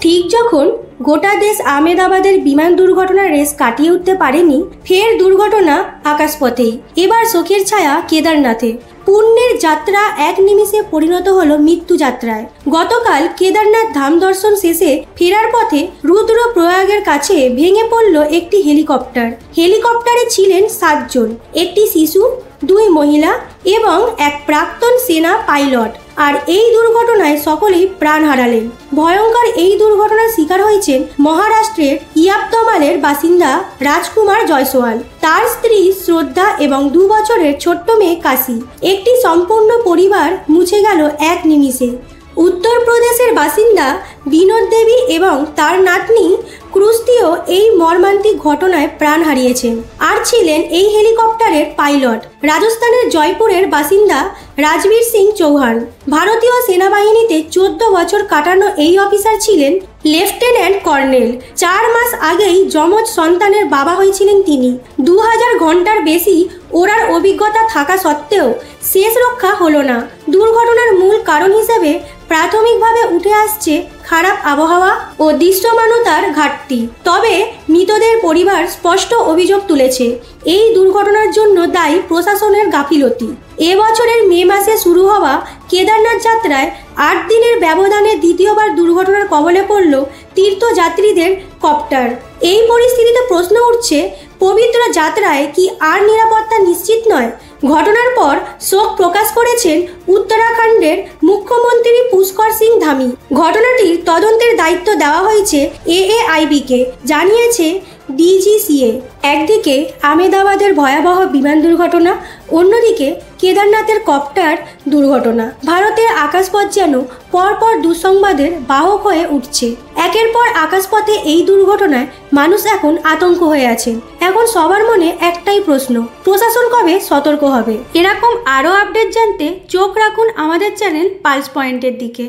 ঠিক যখন গোটা দেশ আহমেদাবাদের বিমান দুর্ঘটনার রেস কাটিয়ে উঠতে পারেনি, ফের দুর্ঘটনা আকাশপথেই। এবার শোকের ছায়া কেদারনাথে। পুণ্যের যাত্রা এক নিমিষে পরিণত হলো মৃত্যু যাত্রায়। গতকাল কেদারনাথ ধাম দর্শন শেষে ফেরার পথে রুদ্রপ্রয়াগের কাছে ভেঙে পড়ল একটি হেলিকপ্টার। হেলিকপ্টারে ছিলেন 7 জন, একটি শিশু, 2 মহিলা এবং এক প্রাক্তন সেনা পাইলট। আর এই দুর্ঘটনায় সকলেই প্রাণ হারালেন। ভয়ঙ্কর এই দুর্ঘটনার শিকার হয়েছেন মহারাষ্ট্রের ইয়াবতমালের বাসিন্দা রাজকুমার জয়সওয়াল, তার স্ত্রী শ্রদ্ধা এবং 2 বছরের ছোট্ট মেয়ে কাশি। একটি সম্পূর্ণ পরিবার মুছে গেল এক নিমিষে। উত্তরপ্রদেশের বাসিন্দা বিনোদ দেবী এবং তার নাতনি ক্রুস্তিও এই মর্মান্তিক ঘটনায় প্রাণ হারিয়েছেন আর ছিলেন এই হেলিকপ্টারের পাইলট রাজস্থানের জয়পুরের বাসিন্দা রাজবীর সিং চৌহান। ভারতীয় সেনাবাহিনীতে 14 বছর কাটানো এই অফিসার ছিলেন লেফটেন্যান্ট কর্নেল। 4 মাস আগেই যমজ সন্তানের বাবা হয়েছিলেন তিনি। 2000 ঘন্টার বেশি ওড়ার অভিজ্ঞতা থাকা সত্ত্বেও শেষ রক্ষা হলো না। দুর্ঘটনার মূল কারণ হিসেবে প্রাথমিকভাবে উঠে আসছে খারাপ আবহাওয়া ও দৃশ্যমানতার ঘাটতি। তবে মৃতদের পরিবার স্পষ্ট অভিযোগ তুলেছে, এই দুর্ঘটনার জন্য দায়ী প্রশাসনের গাফিলতি। এবছরের মে মাসে শুরু হওয়া কেদারনাথ যাত্রায় 8 দিনের ব্যবধানে দ্বিতীয়বার দুর্ঘটনার কবলে পড়ল তীর্থযাত্রীদের কপ্টার। এই পরিস্থিতিতে প্রশ্ন উঠছে, পবিত্র যাত্রায় কি আর নিরাপত্তা নিশ্চিত নয়? ঘটনার পর শোক প্রকাশ করেছেন উত্তরাখণ্ডের মুখ্যমন্ত্রী পুষ্কর সিং ধামি। ঘটনাটির তদন্তের দায়িত্ব দেওয়া হয়েছে AAIB-কে, জানিয়েছে DGCA। একদিকে আহমেদাবাদের ভয়াবহ বিমান দুর্ঘটনা, অন্যদিকে কেদারনাথের কপ্টার দুর্ঘটনা। ভারতের আকাশপথ যেন পরপর দুঃসংবাদের বাহক হয়ে উঠছে। একের পর আকাশপথে এই দুর্ঘটনায় মানুষ এখন আতঙ্ক হয়ে আছেন। এখন সবার মনে একটাই প্রশ্ন, প্রশাসন কবে সতর্ক হবে? এরকম আরও আপডেট জানতে চোখ রাখুন আমাদের চ্যানেল পালস পয়েন্টের দিকে।